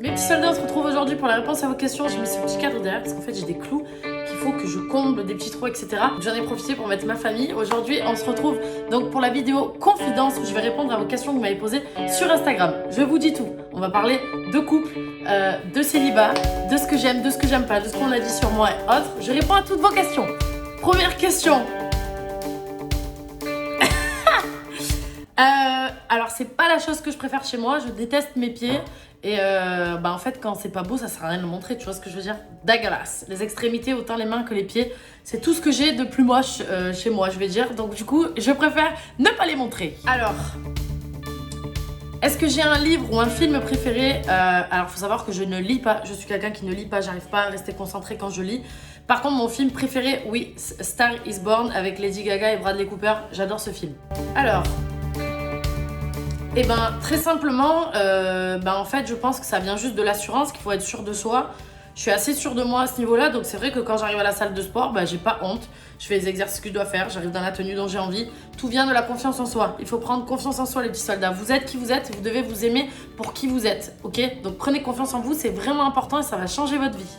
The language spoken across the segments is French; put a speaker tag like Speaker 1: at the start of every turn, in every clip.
Speaker 1: Mes petits soldats, on se retrouve aujourd'hui pour la réponse à vos questions. J'ai mis ce petit cadre derrière parce qu'en fait j'ai des clous qu'il faut que je comble, des petits trous, etc. J'en ai profité pour mettre ma famille. Aujourd'hui, on se retrouve donc pour la vidéo confidence où je vais répondre à vos questions que vous m'avez posées sur Instagram. Je vous dis tout. On va parler de couple, de célibat, de ce que j'aime, de ce que j'aime pas, de ce qu'on a dit sur moi et autres. Je réponds à toutes vos questions. Première question. Alors c'est pas la chose que je préfère chez moi, je déteste mes pieds et en fait quand c'est pas beau ça sert à rien de le montrer, tu vois ce que je veux dire? Dégueulasse, les extrémités autant les mains que les pieds, c'est tout ce que j'ai de plus moche chez moi je vais dire, donc du coup je préfère ne pas les montrer. Alors, est-ce que j'ai un livre ou un film préféré? Alors faut savoir que je ne lis pas, je suis quelqu'un qui ne lit pas, j'arrive pas à rester concentrée quand je lis. Par contre mon film préféré, oui, Star is Born avec Lady Gaga et Bradley Cooper, j'adore ce film. Alors, et très simplement, en fait je pense que ça vient juste de l'assurance, qu'il faut être sûr de soi. Je suis assez sûre de moi à ce niveau-là, donc c'est vrai que quand j'arrive à la salle de sport, j'ai pas honte. Je fais les exercices que je dois faire, j'arrive dans la tenue dont j'ai envie. Tout vient de la confiance en soi. Il faut prendre confiance en soi les petits soldats. Vous êtes qui vous êtes, vous devez vous aimer pour qui vous êtes, ok? Donc prenez confiance en vous, c'est vraiment important et ça va changer votre vie.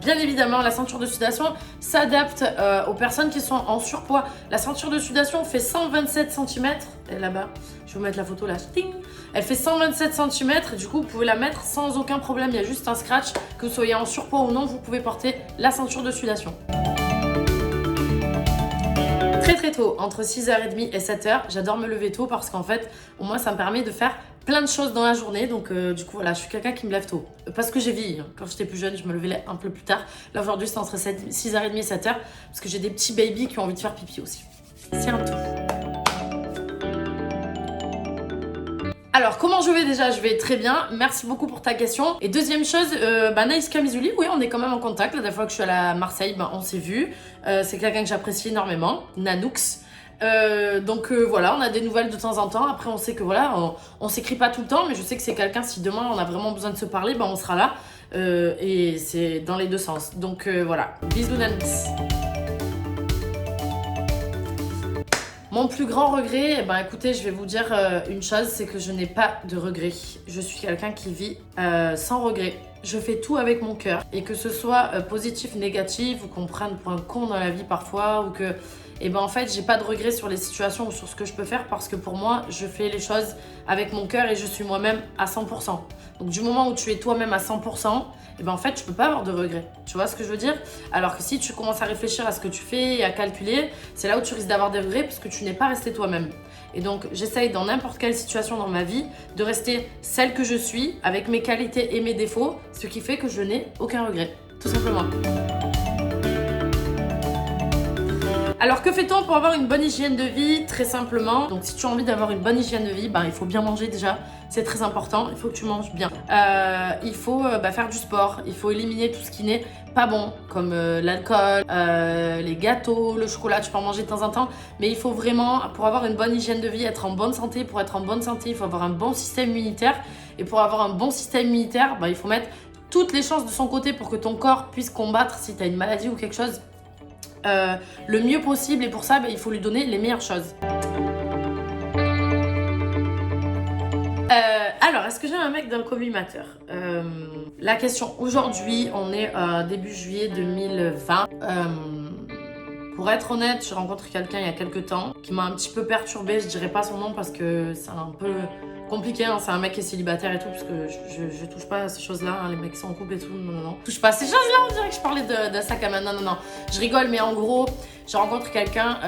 Speaker 1: Bien évidemment, la ceinture de sudation s'adapte aux personnes qui sont en surpoids. La ceinture de sudation fait 127 cm. Et là-bas, je vais vous mettre la photo là. Ting. Elle fait 127 cm. Et du coup, vous pouvez la mettre sans aucun problème. Il y a juste un scratch. Que vous soyez en surpoids ou non, vous pouvez porter la ceinture de sudation. Très tôt, entre 6h30 et 7h, j'adore me lever tôt parce qu'en fait, au moins ça me permet de faire plein de choses dans la journée. Donc du coup voilà, je suis quelqu'un qui me lève tôt. Parce que j'ai vieilli, quand j'étais plus jeune, je me levais un peu plus tard. Là aujourd'hui, c'est entre 6h30 et 7h parce que j'ai des petits babies qui ont envie de faire pipi aussi. C'est un tout. Alors, comment je vais déjà? Je vais très bien, merci beaucoup pour ta question. Et deuxième chose, Naïs Kamizouli, oui, on est quand même en contact. La dernière fois que je suis allée à Marseille, on s'est vu. C'est quelqu'un que j'apprécie énormément, Nanoux. Voilà, on a des nouvelles de temps en temps. Après, on sait que voilà, on s'écrit pas tout le temps, mais je sais que c'est quelqu'un, si demain on a vraiment besoin de se parler, on sera là. Et c'est dans les deux sens. Donc voilà, bisous Nanoux. Mon plus grand regret, écoutez, je vais vous dire une chose, c'est que je n'ai pas de regrets. Je suis quelqu'un qui vit sans regrets. Je fais tout avec mon cœur. Et que ce soit positif, négatif, ou qu'on prenne pour un con dans la vie parfois, ou que... en fait, j'ai pas de regrets sur les situations ou sur ce que je peux faire parce que pour moi, je fais les choses avec mon cœur et je suis moi-même à 100%. Donc du moment où tu es toi-même à 100%, en fait, tu peux pas avoir de regrets. Tu vois ce que je veux dire? Alors que si tu commences à réfléchir à ce que tu fais et à calculer, c'est là où tu risques d'avoir des regrets parce que tu n'es pas resté toi-même. Et donc, j'essaye dans n'importe quelle situation dans ma vie de rester celle que je suis avec mes qualités et mes défauts, ce qui fait que je n'ai aucun regret, tout simplement. Alors que fait-on pour avoir une bonne hygiène de vie? Très simplement, donc si tu as envie d'avoir une bonne hygiène de vie, il faut bien manger déjà, c'est très important, il faut que tu manges bien. Il faut faire du sport, il faut éliminer tout ce qui n'est pas bon, comme l'alcool, les gâteaux, le chocolat, tu peux en manger de temps en temps, mais il faut vraiment, pour avoir une bonne hygiène de vie, être en bonne santé. Pour être en bonne santé, il faut avoir un bon système immunitaire, et pour avoir un bon système immunitaire, il faut mettre toutes les chances de son côté pour que ton corps puisse combattre si tu as une maladie ou quelque chose. Le mieux possible, et pour ça il faut lui donner les meilleures choses. Alors, est-ce que j'ai un mec dans le collimateur? La question aujourd'hui, on est début juillet 2020. Pour être honnête, j'ai rencontré quelqu'un il y a quelques temps qui m'a un petit peu perturbée. Je dirais pas son nom parce que c'est un peu compliqué, hein. C'est un mec qui est célibataire et tout, parce que je touche pas à ces choses-là, hein. Les mecs qui sont en couple et tout, non. Je touche pas à ces choses-là, on dirait que je parlais de sac à main, non. Je rigole, mais en gros, j'ai rencontré quelqu'un,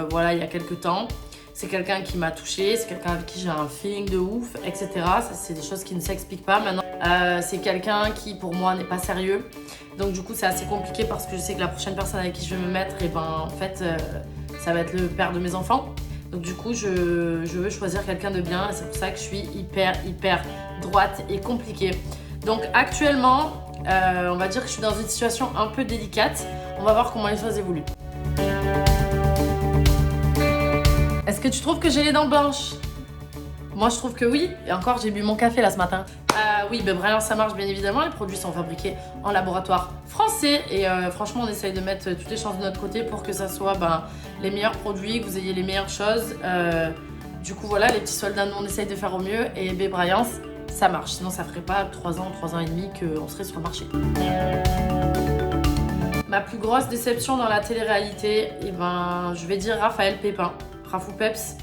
Speaker 1: il y a quelques temps. C'est quelqu'un qui m'a touchée, c'est quelqu'un avec qui j'ai un feeling de ouf, etc. Ça, c'est des choses qui ne s'expliquent pas maintenant. C'est quelqu'un qui, pour moi, n'est pas sérieux. Donc du coup, c'est assez compliqué parce que je sais que la prochaine personne avec qui je vais me mettre, en fait, ça va être le père de mes enfants. Donc du coup, je veux choisir quelqu'un de bien et c'est pour ça que je suis hyper droite et compliquée. Donc actuellement, on va dire que je suis dans une situation un peu délicate. On va voir comment les choses évoluent. Est-ce que tu trouves que j'ai les dents blanches? Moi, je trouve que oui. Et encore, j'ai bu mon café là ce matin. Oui, Brilliance, ça marche bien évidemment. Les produits sont fabriqués en laboratoire français. Et franchement, on essaye de mettre toutes les chances de notre côté pour que ça soit les meilleurs produits, que vous ayez les meilleures choses. Du coup, voilà, les petits soldats, nous, on essaye de faire au mieux. Et Brilliance, ça marche. Sinon, ça ferait pas 3 ans, 3 ans et demi qu'on serait sur le marché. Ma plus grosse déception dans la télé-réalité, eh ben, je vais dire Raphaël Pépin, Rafou Peps.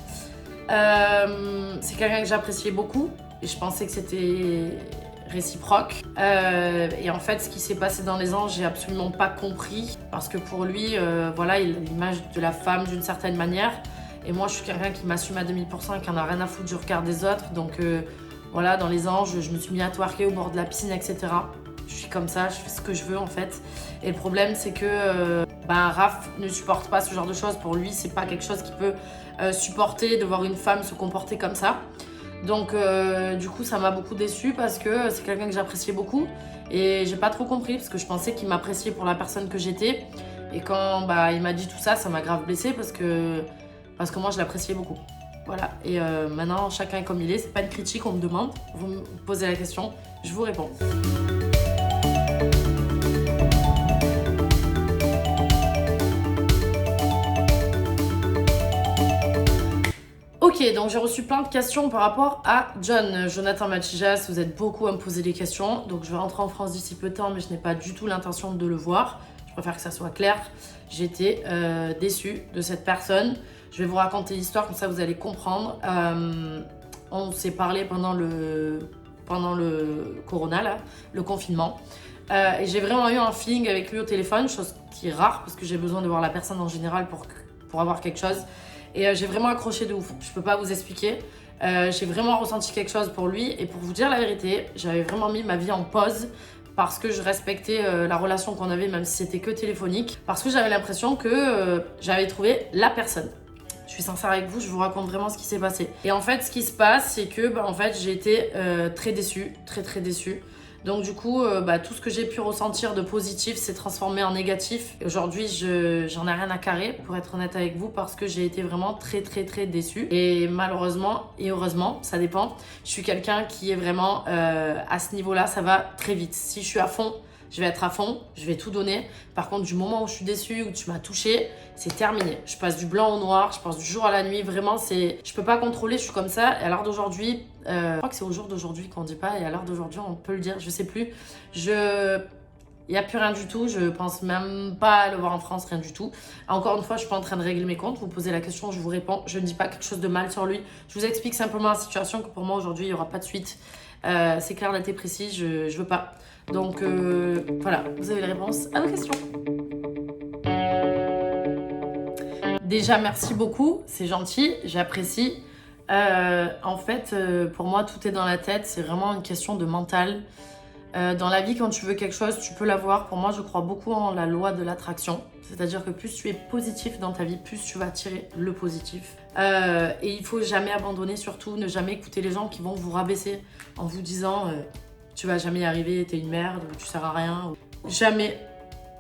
Speaker 1: C'est quelqu'un que j'appréciais beaucoup et je pensais que c'était réciproque. Et en fait, ce qui s'est passé dans Les Anges, j'ai absolument pas compris parce que pour lui, voilà, il a l'image de la femme d'une certaine manière. Et moi, je suis quelqu'un qui m'assume à 2000% et qui en a rien à foutre du regard des autres. Donc voilà, dans Les Anges, je me suis mis à twerker au bord de la piscine, etc. Je suis comme ça, je fais ce que je veux en fait. Et le problème, c'est que Raph ne supporte pas ce genre de choses. Pour lui, c'est pas quelque chose qu'il peut supporter de voir une femme se comporter comme ça. Donc du coup, ça m'a beaucoup déçue parce que c'est quelqu'un que j'appréciais beaucoup. Et j'ai pas trop compris parce que je pensais qu'il m'appréciait pour la personne que j'étais. Et quand il m'a dit tout ça, ça m'a grave blessée parce que moi, je l'appréciais beaucoup. Voilà, et maintenant, chacun est comme il est. C'est pas une critique, on me demande. Vous me posez la question, je vous réponds. Ok, donc j'ai reçu plein de questions par rapport à Jonathan Machijas. Vous êtes beaucoup à me poser des questions. Donc je vais rentrer en France d'ici peu de temps, mais je n'ai pas du tout l'intention de le voir. Je préfère que ça soit clair. J'étais déçue de cette personne. Je vais vous raconter l'histoire, comme ça vous allez comprendre. On s'est parlé pendant le corona, là, le confinement. Et j'ai vraiment eu un feeling avec lui au téléphone, chose qui est rare parce que j'ai besoin de voir la personne en général pour avoir quelque chose. Et j'ai vraiment accroché de ouf, je peux pas vous expliquer. J'ai vraiment ressenti quelque chose pour lui. Et pour vous dire la vérité, j'avais vraiment mis ma vie en pause parce que je respectais la relation qu'on avait, même si c'était que téléphonique. Parce que j'avais l'impression que j'avais trouvé la personne. Je suis sincère avec vous, je vous raconte vraiment ce qui s'est passé. Et en fait, ce qui se passe, c'est que en fait, j'ai été très déçue, très déçue. Donc du coup, tout ce que j'ai pu ressentir de positif s'est transformé en négatif. Et aujourd'hui, j'en ai rien à carrer, pour être honnête avec vous, parce que j'ai été vraiment très déçue. Et malheureusement, et heureusement, ça dépend, je suis quelqu'un qui est vraiment à ce niveau-là, ça va très vite. Si je suis à fond, je vais être à fond, je vais tout donner. Par contre, du moment où je suis déçue, où tu m'as touché, c'est terminé. Je passe du blanc au noir, je passe du jour à la nuit. Vraiment, je peux pas contrôler, je suis comme ça. Et à l'heure d'aujourd'hui, je crois que c'est au jour d'aujourd'hui qu'on dit pas. Et à l'heure d'aujourd'hui, on peut le dire, je sais plus. Il n'y a plus rien du tout, je pense même pas à le voir en France, rien du tout. Encore une fois, je suis pas en train de régler mes comptes. Vous posez la question, je vous réponds. Je ne dis pas quelque chose de mal sur lui. Je vous explique simplement la situation que pour moi, aujourd'hui, il n'y aura pas de suite. C'est clair, net et précis, je veux pas. Donc voilà, vous avez les réponses à vos questions. Déjà, merci beaucoup, c'est gentil, j'apprécie. En fait, pour moi, tout est dans la tête, c'est vraiment une question de mental. Dans la vie, quand tu veux quelque chose, tu peux l'avoir. Pour moi, je crois beaucoup en la loi de l'attraction. C'est-à-dire que plus tu es positif dans ta vie, plus tu vas attirer le positif. Et il faut jamais abandonner, surtout ne jamais écouter les gens qui vont vous rabaisser en vous disant tu vas jamais y arriver, t'es une merde, ou tu sers à rien. Jamais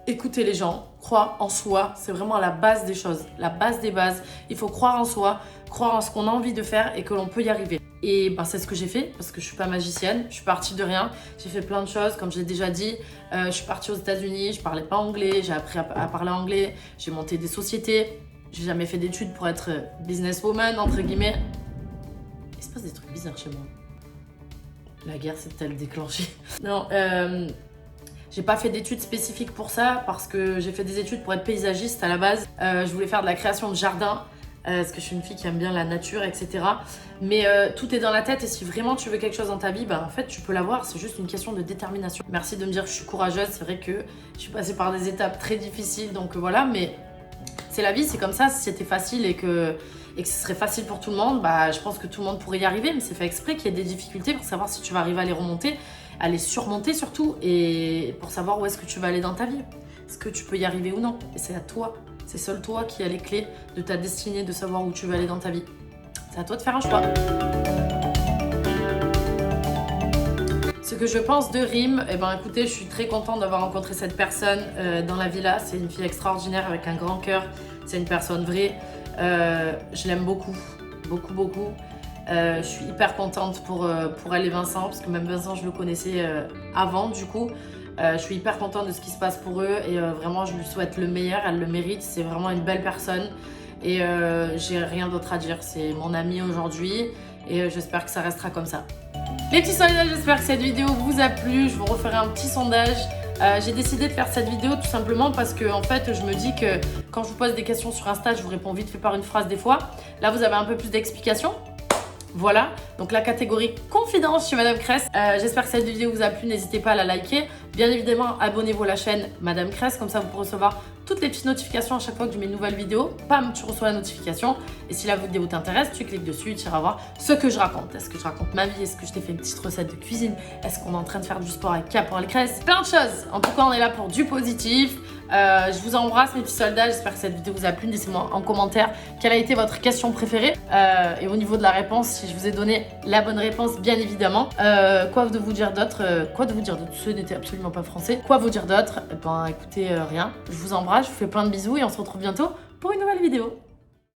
Speaker 1: écouter les gens, croire en soi, c'est vraiment la base des choses, la base des bases. Il faut croire en soi, croire en ce qu'on a envie de faire et que l'on peut y arriver. Et c'est ce que j'ai fait parce que je suis pas magicienne, je suis partie de rien, j'ai fait plein de choses, comme j'ai déjà dit. Je suis partie aux États-Unis, je parlais pas anglais, j'ai appris à parler anglais, j'ai monté des sociétés, j'ai jamais fait d'études pour être businesswoman, entre guillemets. Il se passe des trucs bizarres chez moi. La guerre s'est-elle déclenchée? Non, j'ai pas fait d'études spécifiques pour ça parce que j'ai fait des études pour être paysagiste à la base. Je voulais faire de la création de jardin parce que je suis une fille qui aime bien la nature, etc. Mais tout est dans la tête et si vraiment tu veux quelque chose dans ta vie, en fait tu peux l'avoir, c'est juste une question de détermination. Merci de me dire que je suis courageuse, c'est vrai que je suis passée par des étapes très difficiles, donc voilà, mais c'est la vie, c'est comme ça. Si c'était facile et que ce serait facile pour tout le monde, je pense que tout le monde pourrait y arriver, mais c'est fait exprès qu'il y ait des difficultés pour savoir si tu vas arriver à les remonter, à les surmonter surtout, et pour savoir où est-ce que tu vas aller dans ta vie. Est-ce que tu peux y arriver ou non? Et c'est à toi, c'est seul toi qui as les clés de ta destinée, de savoir où tu vas aller dans ta vie. C'est à toi de faire un choix. Ce que je pense de Rim, écoutez, je suis très contente d'avoir rencontré cette personne dans la villa. C'est une fille extraordinaire avec un grand cœur. C'est une personne vraie. Je l'aime beaucoup. Je suis hyper contente pour elle et Vincent, parce que même Vincent, je le connaissais avant, du coup. Je suis hyper contente de ce qui se passe pour eux et vraiment, je lui souhaite le meilleur. Elle le mérite. C'est vraiment une belle personne. Et j'ai rien d'autre à dire. C'est mon amie aujourd'hui et j'espère que ça restera comme ça. Les petits sondages, j'espère que cette vidéo vous a plu. Je vous referai un petit sondage. J'ai décidé de faire cette vidéo tout simplement parce que en fait je me dis que quand je vous pose des questions sur Insta, je vous réponds vite fait par une phrase des fois. Là vous avez un peu plus d'explications. Voilà, donc la catégorie confidence chez Madame Cress. J'espère que cette vidéo vous a plu, n'hésitez pas à la liker. Bien évidemment, abonnez-vous à la chaîne Madame Cress, comme ça vous pourrez recevoir toutes les petites notifications à chaque fois que je mets une nouvelle vidéo. Pam, tu reçois la notification. Et si la vidéo t'intéresse, tu cliques dessus et tu iras voir ce que je raconte. Est-ce que je raconte ma vie? Est-ce que je t'ai fait une petite recette de cuisine? Est-ce qu'on est en train de faire du sport avec Caporal Cress? Plein de choses. En tout cas, on est là pour du positif. Je vous embrasse mes petits soldats, j'espère que cette vidéo vous a plu. Laissez-moi en commentaire quelle a été votre question préférée. Et au niveau de la réponse, si je vous ai donné la bonne réponse, bien évidemment. Quoi de vous dire d'autre? Ce n'était absolument pas français. Quoi vous dire d'autre? Eh ben écoutez, rien. Je vous embrasse, je vous fais plein de bisous et on se retrouve bientôt pour une nouvelle vidéo.